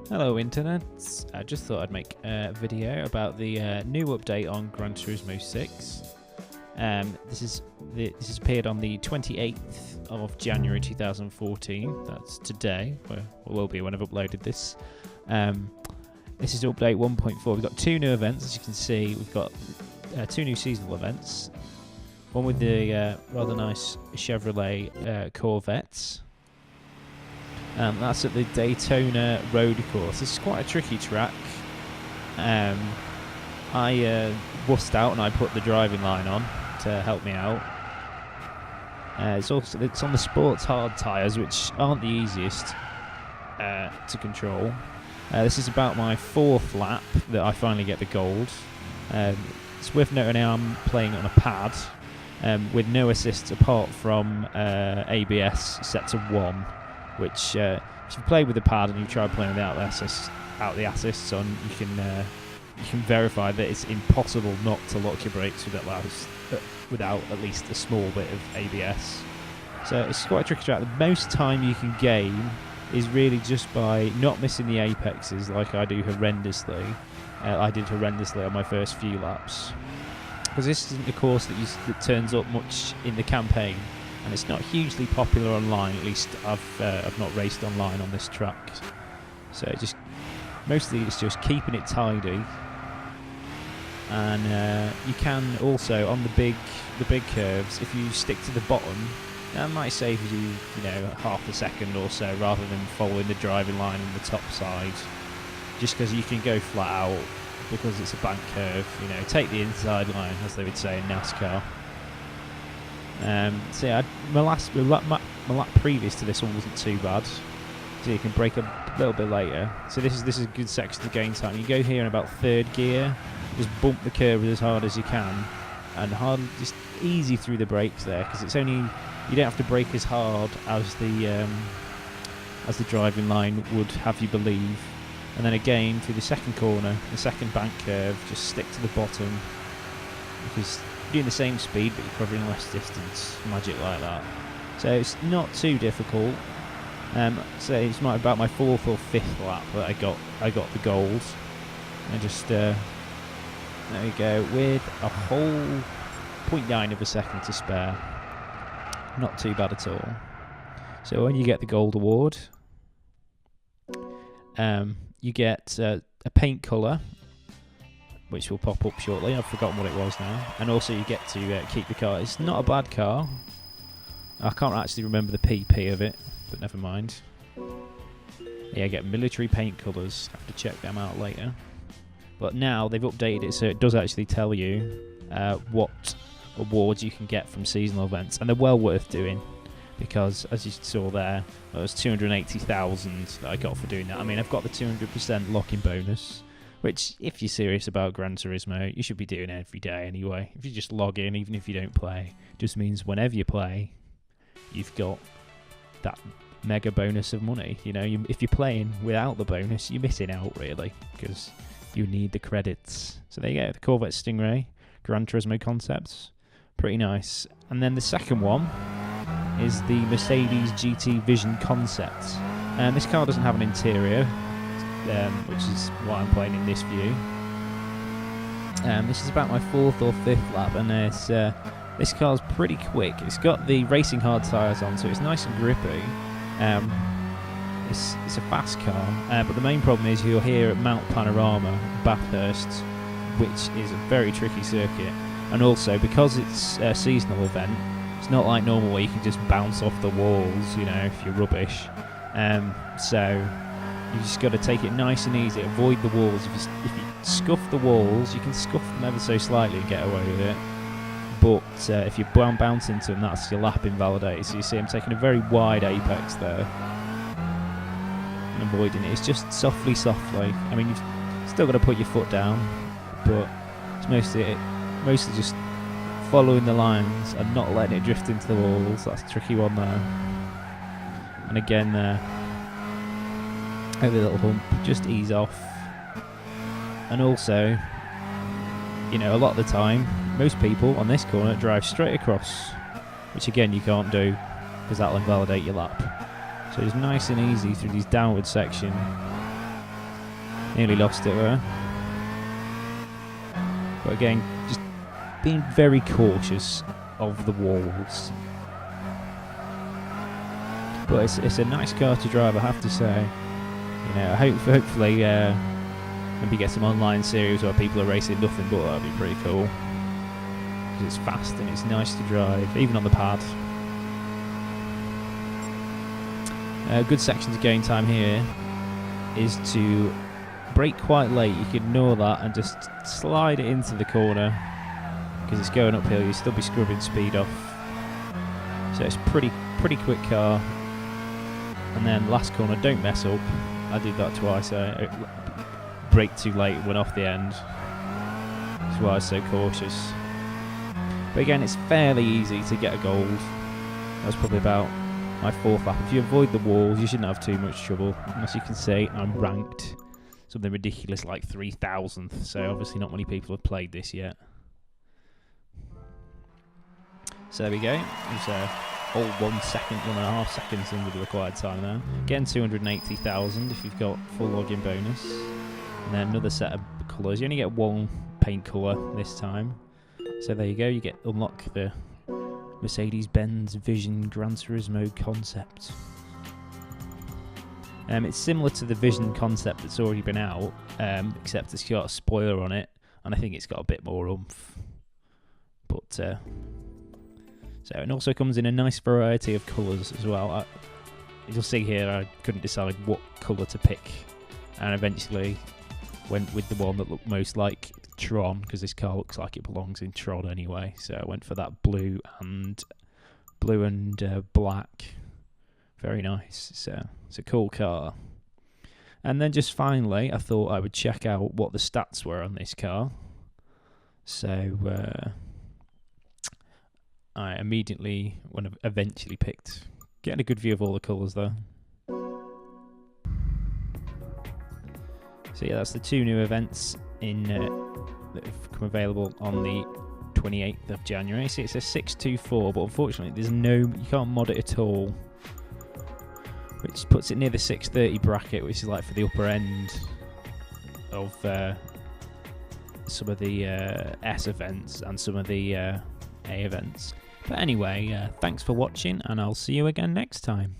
Hello Internet, I just thought I'd make a video about the new update on Gran Turismo 6. This has appeared on the 28th of January 2014, that's today, well, it will be when I've uploaded this. This is update 1.4, we've got two new events, as you can see. We've got two new seasonal events, one with the rather nice Chevrolet Corvette. That's at the Daytona road course. This is quite a tricky track. I wussed out and I put the driving line on to help me out. It's on the sports hard tyres, which aren't the easiest to control. This is about my fourth lap that I finally get the gold. It's worth noting I'm playing on a pad with no assists apart from ABS set to 1. Which, if you play with the pad and you try playing without the assists on, you can verify that it's impossible not to lock your brakes without at least a small bit of ABS. So it's quite a tricky track. The most time you can gain is really just by not missing the apexes, like I do horrendously. I did horrendously on my first few laps, because this isn't a course that turns up much in the campaign. And it's not hugely popular online. At least I've not raced online on this track. So mostly it's just keeping it tidy. And you can also on the big curves, if you stick to the bottom, that might save you half a second or so, rather than following the driving line on the top side. Just because you can go flat out because it's a bank curve. Take the inside line, as they would say in NASCAR. So yeah, my lap previous to this one wasn't too bad. So you can brake a little bit later. So this is a good section to gain time. You go here in about third gear, just bump the curve as hard as you can, and just easy through the brakes there, because you don't have to brake as hard as the driving line would have you believe. And then again through the second corner, the second bank curve, just stick to the bottom, because you're doing the same speed but you're covering less distance, magic like that. So it's not too difficult. So it's about my fourth or fifth lap that I got the gold. And just there we go, with a whole 0.9 of a second to spare. Not too bad at all. So when you get the gold award, you get a paint colour, which will pop up shortly. I've forgotten what it was now. And also you get to keep the car. It's not a bad car. I can't actually remember the PP of it, but never mind. Yeah, get military paint colours. I have to check them out later. But now they've updated it so it does actually tell you what awards you can get from seasonal events. And they're well worth doing, because as you saw there, it was 280,000 that I got for doing that. I mean, I've got the 200% lock-in bonus, which, if you're serious about Gran Turismo, you should be doing every day anyway. If you just log in, even if you don't play, just means whenever you play, you've got that mega bonus of money. If you're playing without the bonus, you're missing out, really, because you need the credits. So there you go, the Corvette Stingray, Gran Turismo concepts, pretty nice. And then the second one is the Mercedes GT Vision concept. And this car doesn't have an interior, which is why I'm playing in this view. This is about my fourth or fifth lap, and this car's pretty quick. It's got the racing hard tyres on, so it's nice and grippy. It's a fast car, but the main problem is you're here at Mount Panorama, Bathurst, which is a very tricky circuit. And also, because it's a seasonal event, it's not like normal where you can just bounce off the walls, if you're rubbish. So you just got to take it nice and easy, avoid the walls. If you scuff the walls, you can scuff them ever so slightly and get away with it. But if you bounce into them, that's your lap invalidated. So you see I'm taking a very wide apex there and avoiding it. It's just softly. I mean, you've still got to put your foot down, but it's mostly just following the lines and not letting it drift into the walls. That's a tricky one there. And again there, over the little hump, just ease off. And also, a lot of the time, most people on this corner drive straight across, which again you can't do because that'll invalidate your lap. So it's nice and easy through these downward section. Nearly lost it there. But again, just being very cautious of the walls. But it's a nice car to drive, I have to say. You know, hopefully maybe get some online series where people are racing nothing but. That'd be pretty cool. Because it's fast and it's nice to drive, even on the pad. A good section to gain time here is to brake quite late. You can ignore that and just slide it into the corner because it's going uphill. You'll still be scrubbing speed off. So it's pretty quick car. And then last corner, don't mess up. I did that twice. I braked too late, went off the end. That's why I was so cautious. But again, it's fairly easy to get a gold. That was probably about my 4th lap. If you avoid the walls, you shouldn't have too much trouble. And as you can see, I'm ranked something ridiculous like 3,000th. So obviously not many people have played this yet. So there we go. It was all 1 second, 1.5 seconds under the required time there. Again, 280,000 if you've got full login bonus. And then another set of colours. You only get one paint colour this time. So there you go. You get unlock the Mercedes-Benz Vision Gran Turismo concept. It's similar to the Vision concept that's already been out, except it's got a spoiler on it, and I think it's got a bit more oomph. But so it also comes in a nice variety of colours as well. You'll see here I couldn't decide what colour to pick, and eventually went with the one that looked most like Tron, because this car looks like it belongs in Tron anyway. So I went for that blue and black. Very nice. So it's a cool car. And then just finally, I thought I would check out what the stats were on this car. So I immediately, when I eventually picked, getting a good view of all the colours though. So yeah, that's the 2 new events that have come available on the 28th of January. See, it's a 624, but unfortunately you can't mod it at all, which puts it near the 630 bracket, which is like for the upper end of some of the S events and some of the A events. But anyway, thanks for watching, and I'll see you again next time.